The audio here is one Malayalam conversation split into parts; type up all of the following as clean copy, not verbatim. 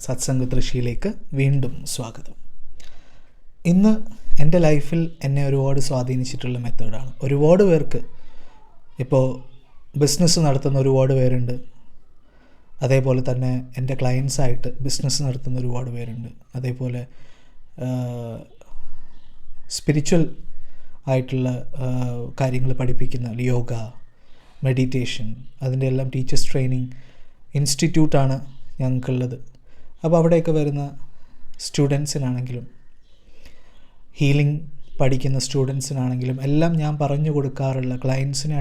സത്സംഗ് ഋഷിയിലേക്ക് വീണ്ടും സ്വാഗതം. ഇന്ന് എൻ്റെ ലൈഫിൽ എന്നെ ഒരുപാട് സ്വാധീനിച്ചിട്ടുള്ള മെത്തേഡാണ്. ഒരുപാട് പേർക്ക് ഇപ്പോൾ ബിസിനസ് നടത്തുന്ന ഒരുപാട് പേരുണ്ട്. അതേപോലെ തന്നെ എൻ്റെ ക്ലയൻസായിട്ട് ബിസിനസ് നടത്തുന്ന ഒരുപാട് പേരുണ്ട്. അതേപോലെ സ്പിരിച്വൽ ആയിട്ടുള്ള കാര്യങ്ങൾ പഠിപ്പിക്കുന്ന യോഗ, മെഡിറ്റേഷൻ, അതിൻ്റെ എല്ലാം ടീച്ചേഴ്സ് ട്രെയിനിങ് ഇൻസ്റ്റിറ്റ്യൂട്ടാണ് ഞങ്ങൾക്കുള്ളത്. അപ്പോൾ അവിടെയൊക്കെ വരുന്ന സ്റ്റുഡൻസിനാണെങ്കിലും ഹീലിംഗ് പഠിക്കുന്ന സ്റ്റുഡൻസിനാണെങ്കിലും എല്ലാം ഞാൻ പറഞ്ഞു കൊടുക്കാറുള്ള, ക്ലയൻസിനെ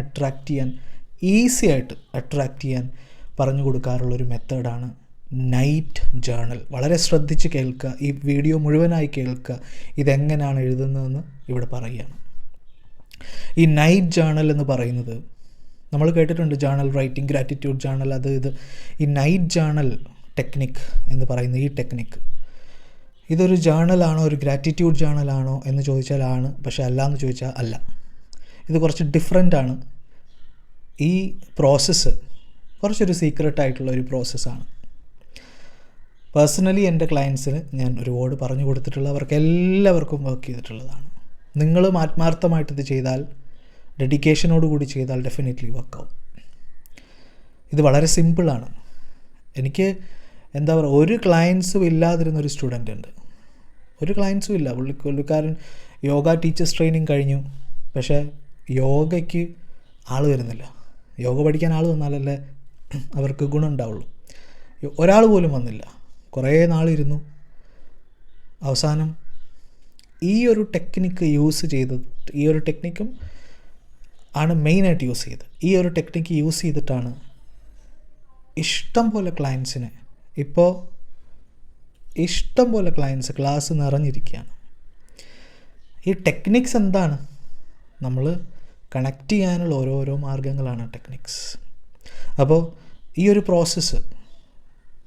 ഈസി ആയിട്ട് അട്രാക്റ്റ് ചെയ്യാൻ പറഞ്ഞു കൊടുക്കാറുള്ളൊരു മെത്തേഡാണ് നൈറ്റ് ജേർണൽ. വളരെ ശ്രദ്ധിച്ച് കേൾക്കുക, ഈ വീഡിയോ മുഴുവനായി കേൾക്കുക. ഇതെങ്ങനെയാണ് എഴുതുന്നതെന്ന് ഇവിടെ പറയുകയാണ്. ഈ നൈറ്റ് ജേർണൽ എന്ന് പറയുന്നത് നമ്മൾ കേട്ടിട്ടുണ്ട്, ജേർണൽ റൈറ്റിംഗ്, ഗ്രാറ്റിറ്റ്യൂഡ് ജേർണൽ, അത് ഇത്. ഈ നൈറ്റ് ജേർണൽ ടെക്നിക്ക് എന്ന് പറയുന്ന ഈ ടെക്നിക്ക്, ഇതൊരു ജേർണലാണോ, ഒരു ഗ്രാറ്റിറ്റ്യൂഡ് ജേർണലാണോ എന്ന് ചോദിച്ചാൽ ആണ്, പക്ഷേ അല്ല എന്ന് ചോദിച്ചാൽ അല്ല. ഇത് കുറച്ച് ഡിഫറെൻ്റാണ്. ഈ പ്രോസസ്സ് കുറച്ചൊരു സീക്രട്ടായിട്ടുള്ള ഒരു പ്രോസസ്സാണ്. പേഴ്സണലി എൻ്റെ ക്ലയൻസിന് ഞാൻ ഒരുപാട് പറഞ്ഞു കൊടുത്തിട്ടുള്ള, അവർക്ക് എല്ലാവർക്കും വർക്ക് ചെയ്തിട്ടുള്ളതാണ്. നിങ്ങളും ആത്മാർത്ഥമായിട്ട് ഇത് ചെയ്താൽ, ഡെഡിക്കേഷനോടുകൂടി ചെയ്താൽ ഡെഫിനറ്റ്ലി വർക്കാവും. ഇത് വളരെ സിമ്പിളാണ്. എനിക്ക് എന്താ പറയുക, ഒരു ക്ലയൻസും ഇല്ലാതിരുന്നൊരു സ്റ്റുഡൻ്റ് ഉണ്ട്. ഒരു ക്ലയൻസും ഇല്ല. പുള്ളിക്കാരൻ യോഗ ടീച്ചേഴ്സ് ട്രെയിനിങ് കഴിഞ്ഞു, പക്ഷേ യോഗയ്ക്ക് ആൾ വരുന്നില്ല. യോഗ പഠിക്കാൻ ആൾ വന്നാലല്ലേ അവർക്ക് ഗുണം ഉണ്ടാവുള്ളൂ. ഒരാൾ പോലും വന്നില്ല. കുറേ നാളിരുന്നു. അവസാനം ഈ ഒരു ടെക്നിക്ക് യൂസ് ചെയ്തത്, ഈ ഒരു ടെക്നിക്കും ആണ് മെയിനായിട്ട് യൂസ് ചെയ്തത്. ഈ ഒരു ടെക്നിക്ക് യൂസ് ചെയ്തിട്ടാണ് ഇഷ്ടം പോലെ ക്ലയൻസിനെ, ഇപ്പോൾ ഇഷ്ടം പോലെ ക്ലയൻസ്, ക്ലാസ് നിറഞ്ഞിരിക്കുകയാണ്. ഈ ടെക്നിക്സ് എന്താണ്? നമ്മൾ കണക്റ്റ് ചെയ്യാനുള്ള ഓരോരോ മാർഗ്ഗങ്ങളാണ് ടെക്നിക്സ്. അപ്പോൾ ഈ ഒരു പ്രോസസ്സ്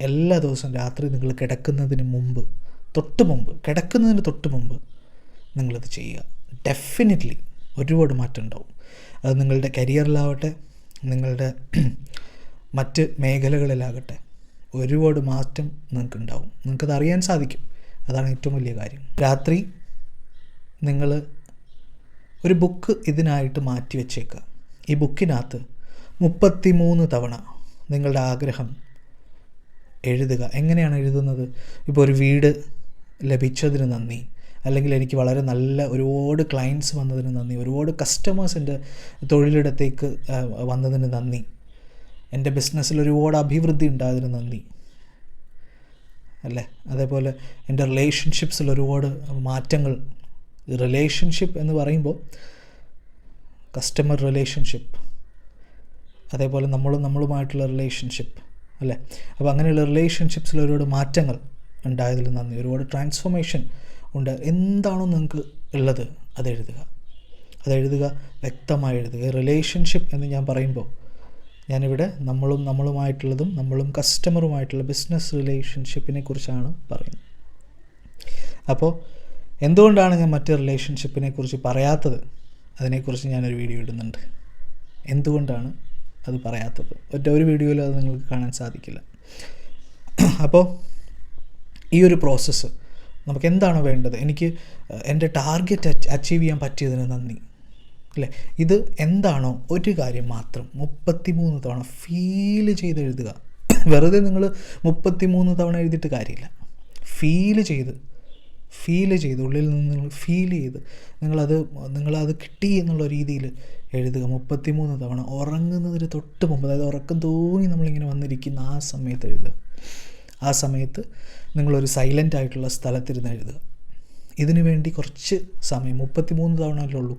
എല്ലാ ദിവസവും രാത്രി നിങ്ങൾ കിടക്കുന്നതിന് മുമ്പ്, കിടക്കുന്നതിന് തൊട്ട് മുമ്പ് നിങ്ങളിത് ചെയ്യുക. ഡെഫിനറ്റ്ലി ഒരുപാട് മാറ്റം ഉണ്ടാവും. അത് നിങ്ങളുടെ കരിയറിലാവട്ടെ, നിങ്ങളുടെ മറ്റ് മേഖലകളിലാകട്ടെ, ഒരുപാട് മാറ്റം നിങ്ങൾക്കുണ്ടാവും. നിങ്ങൾക്കത് അറിയാൻ സാധിക്കും. അതാണ് ഏറ്റവും വലിയ കാര്യം. രാത്രി നിങ്ങൾ ഒരു ബുക്ക് ഇതിനായിട്ട് മാറ്റി വെച്ചേക്കുക. ഈ ബുക്കിനകത്ത് 33 തവണ നിങ്ങളുടെ ആഗ്രഹം എഴുതുക. എങ്ങനെയാണ് എഴുതുന്നത്? ഇപ്പോൾ ഒരു വീട് ലഭിച്ചതിന് നന്ദി, അല്ലെങ്കിൽ എനിക്ക് വളരെ നല്ല ഒരുപാട് ക്ലയൻസ് വന്നതിന് നന്ദി, ഒരുപാട് കസ്റ്റമേഴ്സ് എൻ്റെ തൊഴിലിടത്തേക്ക് വന്നതിന് നന്ദി, എൻ്റെ ബിസിനസ്സിൽ ഒരുപാട് അഭിവൃദ്ധി ഉണ്ടായതിന് നന്ദി, അല്ലേ? അതേപോലെ എൻ്റെ റിലേഷൻഷിപ്സിൽ ഒരുപാട് മാറ്റങ്ങൾ. റിലേഷൻഷിപ്പ് എന്ന് പറയുമ്പോൾ കസ്റ്റമർ റിലേഷൻഷിപ്പ്, അതേപോലെ നമ്മളുമായിട്ടുള്ള റിലേഷൻഷിപ്പ്, അല്ലേ? അപ്പോൾ അങ്ങനെയുള്ള റിലേഷൻഷിപ്സിൽ ഒരുപാട് മാറ്റങ്ങൾ ഉണ്ടായതിൽ നന്ദി, ഒരുപാട് ട്രാൻസ്ഫോർമേഷൻ ഉണ്ട്. എന്താണോ നിങ്ങൾക്ക് ഉള്ളത് അതെഴുതുക, വ്യക്തമായി എഴുതുക. റിലേഷൻഷിപ്പ് എന്ന് ഞാൻ പറയുമ്പോൾ ഞാനിവിടെ നമ്മളുമായിട്ടുള്ളതും നമ്മളും കസ്റ്റമറുമായിട്ടുള്ള ബിസിനസ് റിലേഷൻഷിപ്പിനെ കുറിച്ചാണ് പറയുന്നത്. അപ്പോൾ എന്തുകൊണ്ടാണ് ഞാൻ മറ്റ് റിലേഷൻഷിപ്പിനെ കുറിച്ച് പറയാത്തത്? അതിനെക്കുറിച്ച് ഞാനൊരു വീഡിയോ ഇടുന്നുണ്ട്. എന്തുകൊണ്ടാണ് അത് പറയാത്തത്? ഒരു വീഡിയോയിൽ അത് നിങ്ങൾക്ക് കാണാൻ സാധിക്കില്ല. അപ്പോൾ ഈ ഒരു പ്രോസസ്സ് നമുക്ക് എന്താണോ വേണ്ടത്, എനിക്ക് എൻ്റെ ടാർഗറ്റ് അച്ചീവ് ചെയ്യാൻ പറ്റിയതിന് നന്ദി, അല്ലേ? ഇത് എന്താണോ ഒരു കാര്യം മാത്രം 33 തവണ ഫീൽ ചെയ്ത് എഴുതുക. വെറുതെ നിങ്ങൾ 33 തവണ എഴുതിയിട്ട് കാര്യമില്ല. ഫീൽ ചെയ്ത് ഉള്ളിൽ നിന്ന് നിങ്ങൾ ഫീൽ ചെയ്ത് നിങ്ങളത് കിട്ടി എന്നുള്ള രീതിയിൽ എഴുതുക. 33 തവണ ഉറങ്ങുന്നതിന് തൊട്ട് മുമ്പ്, അതായത് ഉറക്കം തോന്നി നമ്മളിങ്ങനെ വന്നിരിക്കുന്ന ആ സമയത്ത് എഴുതുക. ആ സമയത്ത് നിങ്ങളൊരു സൈലൻ്റ് ആയിട്ടുള്ള സ്ഥലത്തിരുന്ന് എഴുതുക. ഇതിനു വേണ്ടി കുറച്ച് സമയം, 33 തവണയല്ലേ ഉള്ളൂ,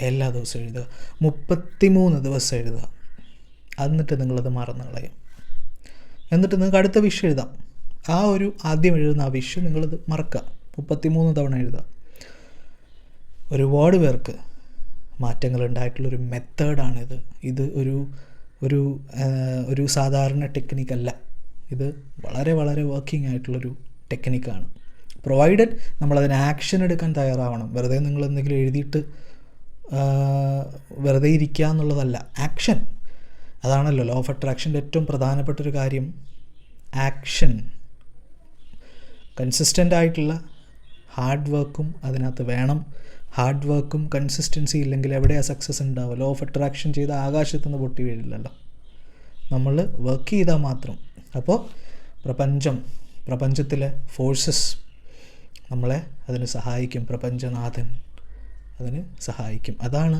എല്ലാ ദിവസവും എഴുതുക. 33 ദിവസം എഴുതുക. എന്നിട്ട് നിങ്ങളത് മറന്നു കളയും. എന്നിട്ട് നിങ്ങൾക്ക് അടുത്ത വിഷ് എഴുതാം. ആ ഒരു ആദ്യം എഴുതുന്ന ആ വിഷ് നിങ്ങളത് മറക്കുക. 33 തവണ എഴുതുക. ഒരുപാട് പേർക്ക് മാറ്റങ്ങൾ ഉണ്ടായിട്ടുള്ളൊരു മെത്തേഡാണിത്. ഇത് ഒരു സാധാരണ ടെക്നിക്കല്ല. ഇത് വളരെ വളരെ വർക്കിംഗ് ആയിട്ടുള്ളൊരു ടെക്നിക്കാണ്. പ്രൊവൈഡഡ് നമ്മളതിന് ആക്ഷൻ എടുക്കാൻ തയ്യാറാവണം. വെറുതെ നിങ്ങൾ എന്തെങ്കിലും എഴുതിയിട്ട് വെറുതെ ഇരിക്കുക എന്നുള്ളതല്ല. ആക്ഷൻ, അതാണല്ലോ ലോ ഓഫ് അട്രാക്ഷൻ്റെ ഏറ്റവും പ്രധാനപ്പെട്ടൊരു കാര്യം. ആക്ഷൻ, കൺസിസ്റ്റൻ്റ് ആയിട്ടുള്ള ഹാർഡ് വർക്കും അതിനകത്ത് വേണം. ഹാർഡ് വർക്കും കൺസിസ്റ്റൻസി ഇല്ലെങ്കിൽ എവിടെയാണ് സക്സസ് ഉണ്ടാവുക? ലോ ഓഫ് അട്രാക്ഷൻ ചെയ്ത ആകാശത്തുനിന്ന് പൊട്ടി വീഴില്ലല്ലോ, നമ്മൾ വർക്ക് ചെയ്താൽ മാത്രം. അപ്പോൾ പ്രപഞ്ചത്തിലെ ഫോഴ്സസ് നമ്മളെ അതിന് സഹായിക്കും, പ്രപഞ്ചനാഥൻ അതിന് സഹായിക്കും. അതാണ്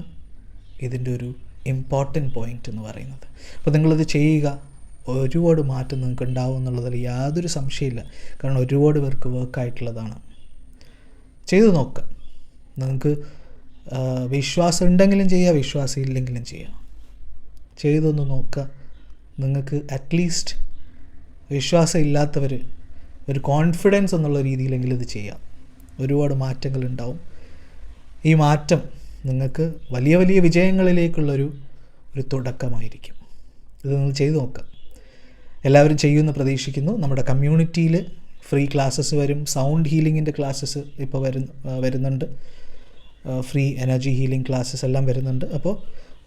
ഇതിൻ്റെ ഒരു ഇമ്പോർട്ടൻറ്റ് പോയിൻ്റ് എന്ന് പറയുന്നത്. അപ്പോൾ നിങ്ങളിത് ചെയ്യുക, ഒരുപാട് മാറ്റം നിങ്ങൾക്ക് ഉണ്ടാവും എന്നുള്ളതിൽ യാതൊരു സംശയമില്ല. കാരണം ഒരുപാട് പേർക്ക് വർക്കായിട്ടുള്ളതാണ്. ചെയ്തു നോക്കുക. നിങ്ങൾക്ക് വിശ്വാസം ഉണ്ടെങ്കിലും ചെയ്യുക, വിശ്വാസം ഇല്ലെങ്കിലും ചെയ്യുക. ചെയ്തൊന്ന് നോക്കുക. നിങ്ങൾക്ക് അറ്റ്ലീസ്റ്റ് വിശ്വാസം ഇല്ലാത്തവർ ഒരു കോൺഫിഡൻസ് എന്നുള്ള രീതിയിലെങ്കിലും ഇത് ചെയ്യാം. ഒരുപാട് മാറ്റങ്ങളുണ്ടാവും. ഈ മാറ്റം നിങ്ങൾക്ക് വലിയ വലിയ വിജയങ്ങളിലേക്കുള്ളൊരു തുടക്കമായിരിക്കും. ഇത് നിങ്ങൾ ചെയ്തു നോക്കുക. എല്ലാവരും ചെയ്യുമെന്ന് പ്രതീക്ഷിക്കുന്നു. നമ്മുടെ കമ്മ്യൂണിറ്റിയിൽ ഫ്രീ ക്ലാസ്സസ് വരും. സൗണ്ട് ഹീലിങ്ങിൻ്റെ ക്ലാസ്സസ് ഇപ്പോൾ വരുന്നുണ്ട്. ഫ്രീ എനർജി ഹീലിംഗ് ക്ലാസ്സസ് എല്ലാം വരുന്നുണ്ട്. അപ്പോൾ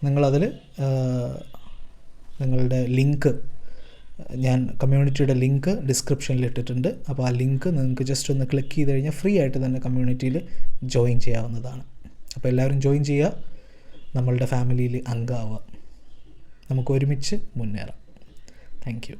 നിങ്ങളതിൽ നിങ്ങളുടെ ലിങ്ക്, ഞാൻ കമ്മ്യൂണിറ്റിയുടെ ലിങ്ക് ഡിസ്ക്രിപ്ഷനിൽ ഇട്ടിട്ടുണ്ട്. അപ്പോൾ ആ ലിങ്ക് നിങ്ങൾക്ക് ജസ്റ്റ് ഒന്ന് ക്ലിക്ക് ചെയ്ത് കഴിഞ്ഞാൽ ഫ്രീ ആയിട്ട് തന്നെ കമ്മ്യൂണിറ്റിയിൽ ജോയിൻ ചെയ്യാവുന്നതാണ്. അപ്പോൾ എല്ലാവരും ജോയിൻ ചെയ്യുക, നമ്മളുടെ ഫാമിലിയിൽ അംഗമാവുക. നമുക്ക് ഒരുമിച്ച് മുന്നേറാം. Thank you.